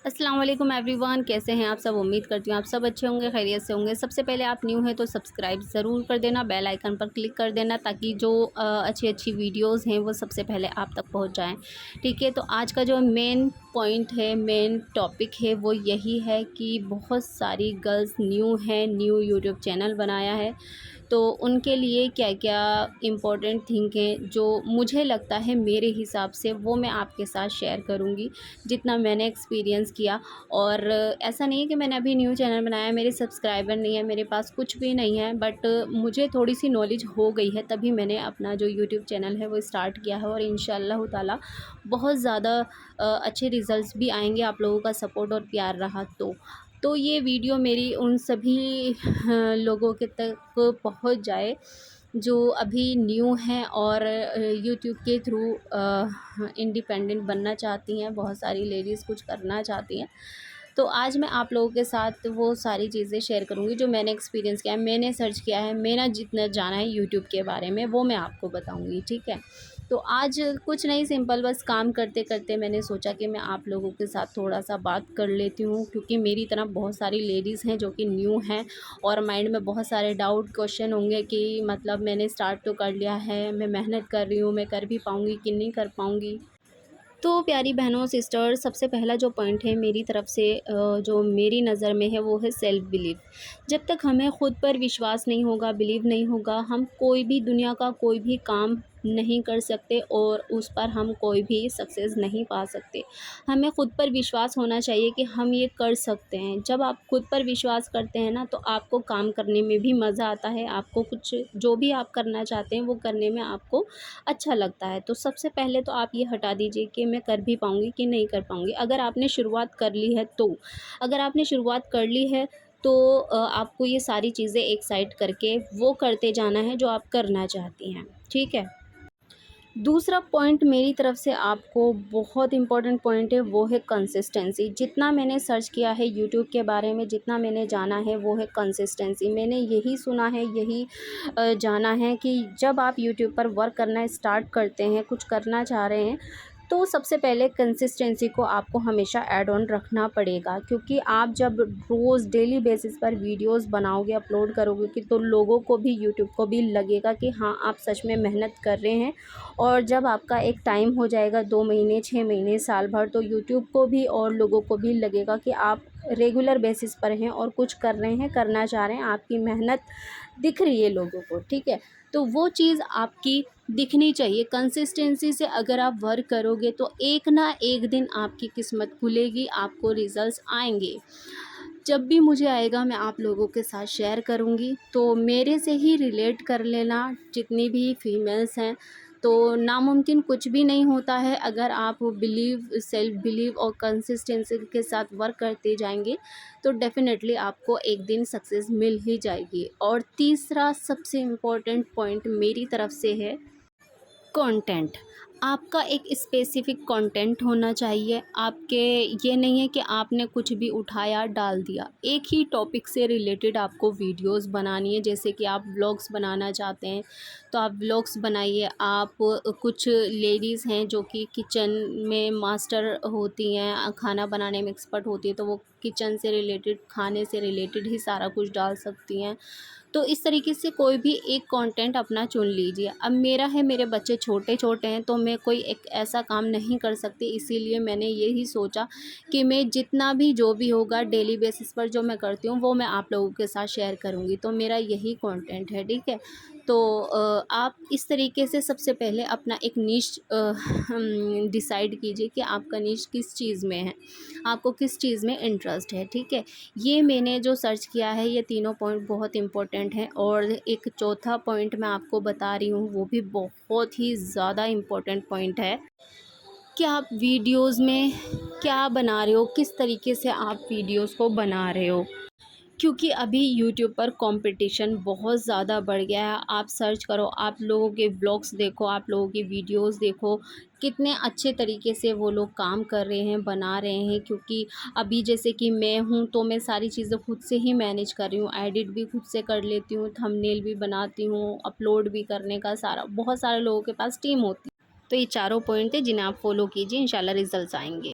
अस्सलाम वालेकुम एवरीवन, कैसे हैं आप सब। उम्मीद करती हूँ आप सब अच्छे होंगे, खैरियत से होंगे। सबसे पहले आप न्यू हैं तो सब्सक्राइब ज़रूर कर देना, बेल आइकन पर क्लिक कर देना ताकि जो अच्छी अच्छी वीडियोस हैं वो सबसे पहले आप तक पहुँच जाएं। ठीक है, तो आज का जो मेन पॉइंट है, मेन टॉपिक है, वो यही है कि बहुत सारी गर्ल्स न्यू हैं, न्यू यूट्यूब चैनल बनाया है, तो उनके लिए क्या क्या इम्पोर्टेंट थिंग हैं जो मुझे लगता है मेरे हिसाब से, वो मैं आपके साथ शेयर करूँगी जितना मैंने एक्सपीरियंस किया। और ऐसा नहीं है कि मैंने अभी न्यू चैनल बनाया, मेरे सब्सक्राइबर नहीं है, मेरे पास कुछ भी नहीं है, बट मुझे थोड़ी सी नॉलेज हो गई है, तभी मैंने अपना जो यूट्यूब चैनल है वो स्टार्ट किया है। और इंशाअल्लाह ताला बहुत ज़्यादा अच्छे रिज़ल्ट्स भी आएंगे, आप लोगों का सपोर्ट और प्यार रहा तो ये वीडियो मेरी उन सभी लोगों के तक पहुंच जाए जो अभी न्यू हैं और यूट्यूब के थ्रू इंडिपेंडेंट बनना चाहती हैं। बहुत सारी लेडीज़ कुछ करना चाहती हैं, तो आज मैं आप लोगों के साथ वो सारी चीज़ें शेयर करूँगी जो मैंने एक्सपीरियंस किया है, मैंने सर्च किया है, मेरा जितना जाना है यूट्यूब के बारे में वो मैं आपको बताऊँगी। ठीक है, तो आज कुछ नहीं, सिंपल बस काम करते करते मैंने सोचा कि मैं आप लोगों के साथ थोड़ा सा बात कर लेती हूँ, क्योंकि मेरी तरह बहुत सारी लेडीज़ हैं जो कि न्यू हैं और माइंड में बहुत सारे डाउट क्वेश्चन होंगे कि मतलब मैंने स्टार्ट तो कर लिया है, मैं मेहनत कर रही हूँ, मैं कर भी पाऊँगी कि नहीं कर पाऊँगी। तो प्यारी बहनों सिस्टर, सबसे पहला जो पॉइंट है मेरी तरफ से जो मेरी नज़र में है वो है सेल्फ़ बिलीव। जब तक हमें ख़ुद पर विश्वास नहीं होगा, बिलीव नहीं होगा, हम कोई भी दुनिया का कोई भी काम नहीं कर सकते और उस पर हम कोई भी सक्सेस नहीं पा सकते। हमें ख़ुद पर विश्वास होना चाहिए कि हम ये कर सकते हैं। जब आप खुद पर विश्वास करते हैं ना, तो आपको काम करने में भी मज़ा आता है, आपको कुछ जो भी आप करना चाहते हैं वो करने में आपको अच्छा लगता है। तो सबसे पहले तो आप ये हटा दीजिए कि मैं कर भी पाऊँगी कि नहीं कर पाऊँगी। अगर आपने शुरुआत कर ली है तो, अगर आपने शुरुआत कर ली है तो आपको ये सारी चीज़ें एक साइड करके वो करते जाना है जो आप करना चाहती हैं। ठीक है? दूसरा पॉइंट मेरी तरफ से आपको बहुत इम्पोर्टेंट पॉइंट है, वो है कंसिस्टेंसी। जितना मैंने सर्च किया है यूट्यूब के बारे में, जितना मैंने जाना है वो है कंसिस्टेंसी। मैंने यही सुना है, यही जाना है कि जब आप यूट्यूब पर वर्क करना स्टार्ट करते हैं, कुछ करना चाह रहे हैं, तो सबसे पहले कंसिस्टेंसी को आपको हमेशा ऐड ऑन रखना पड़ेगा, क्योंकि आप जब रोज़ डेली बेसिस पर वीडियोस बनाओगे, अपलोड करोगे कि तो लोगों को भी, यूट्यूब को भी लगेगा कि हाँ, आप सच में मेहनत कर रहे हैं। और जब आपका एक टाइम हो जाएगा 2 महीने, 6 महीने, साल भर, तो यूट्यूब को भी और लोगों को भी लगेगा कि आप रेगुलर बेसिस पर हैं और कुछ कर रहे हैं, करना चाह रहे हैं, आपकी मेहनत दिख रही है लोगों को। ठीक है, तो वो चीज़ आपकी दिखनी चाहिए। कंसिस्टेंसी से अगर आप वर्क करोगे तो एक ना एक दिन आपकी किस्मत खुलेगी, आपको रिज़ल्ट्स आएंगे। जब भी मुझे आएगा मैं आप लोगों के साथ शेयर करूँगी, तो मेरे से ही रिलेट कर लेना। जितनी भी फीमेल्स हैं, तो नामुमकिन कुछ भी नहीं होता है। अगर आप बिलीव, सेल्फ बिलीव और कंसिस्टेंसी के साथ वर्क करते जाएंगे तो डेफ़िनेटली आपको एक दिन सक्सेस मिल ही जाएगी। और तीसरा सबसे इम्पोर्टेंट पॉइंट मेरी तरफ से है कंटेंट। आपका एक स्पेसिफ़िक कंटेंट होना चाहिए। आपके ये नहीं है कि आपने कुछ भी उठाया डाल दिया। एक ही टॉपिक से रिलेटेड आपको वीडियोस बनानी है। जैसे कि आप व्लॉग्स बनाना चाहते हैं तो आप व्लॉग्स बनाइए। आप कुछ लेडीज़ हैं जो कि किचन में मास्टर होती हैं, खाना बनाने में एक्सपर्ट होती हैं, तो वो किचन से रिलेटेड, खाने से रिलेटेड ही सारा कुछ डाल सकती हैं। तो इस तरीके से कोई भी एक कंटेंट अपना चुन लीजिए। अब मेरा है, मेरे बच्चे छोटे-छोटे हैं, तो मैं कोई एक ऐसा काम नहीं कर सकती, इसीलिए मैंने यही सोचा कि मैं जितना भी जो भी होगा डेली बेसिस पर जो मैं करती हूँ वो मैं आप लोगों के साथ शेयर करूँगी। तो मेरा यही कंटेंट है। ठीक है? तो आप इस तरीके से सबसे पहले अपना एक निश डिसाइड कीजिए कि आपका निश किस चीज़ में है, आपको किस चीज़ में इंटरेस्ट है। ठीक है? ये मैंने जो सर्च किया है, ये तीनों पॉइंट बहुत इम्पोर्टेंट हैं। और एक चौथा पॉइंट मैं आपको बता रही हूँ, वो भी बहुत ही ज़्यादा इम्पोर्टेंट पॉइंट है कि आप वीडियोज़ में क्या बना रहे हो, किस तरीके से आप वीडियोज़ को बना रहे हो। क्योंकि अभी यूट्यूब पर कंपटीशन बहुत ज़्यादा बढ़ गया है। आप सर्च करो, आप लोगों के व्लॉग्स देखो, आप लोगों की वीडियोस देखो, कितने अच्छे तरीके से वो लोग काम कर रहे हैं, बना रहे हैं। क्योंकि अभी जैसे कि मैं हूँ, तो मैं सारी चीज़ें खुद से ही मैनेज कर रही हूँ, एडिट भी खुद से कर लेती हूँ, थंबनेल भी बनाती हूँ, अपलोड भी करने का सारा, बहुत सारे लोगों के पास टीम होती है। तो ये चारों पॉइंट थे जिन्हें आप फॉलो कीजिए, इंशाल्लाह रिजल्ट्स आएंगे।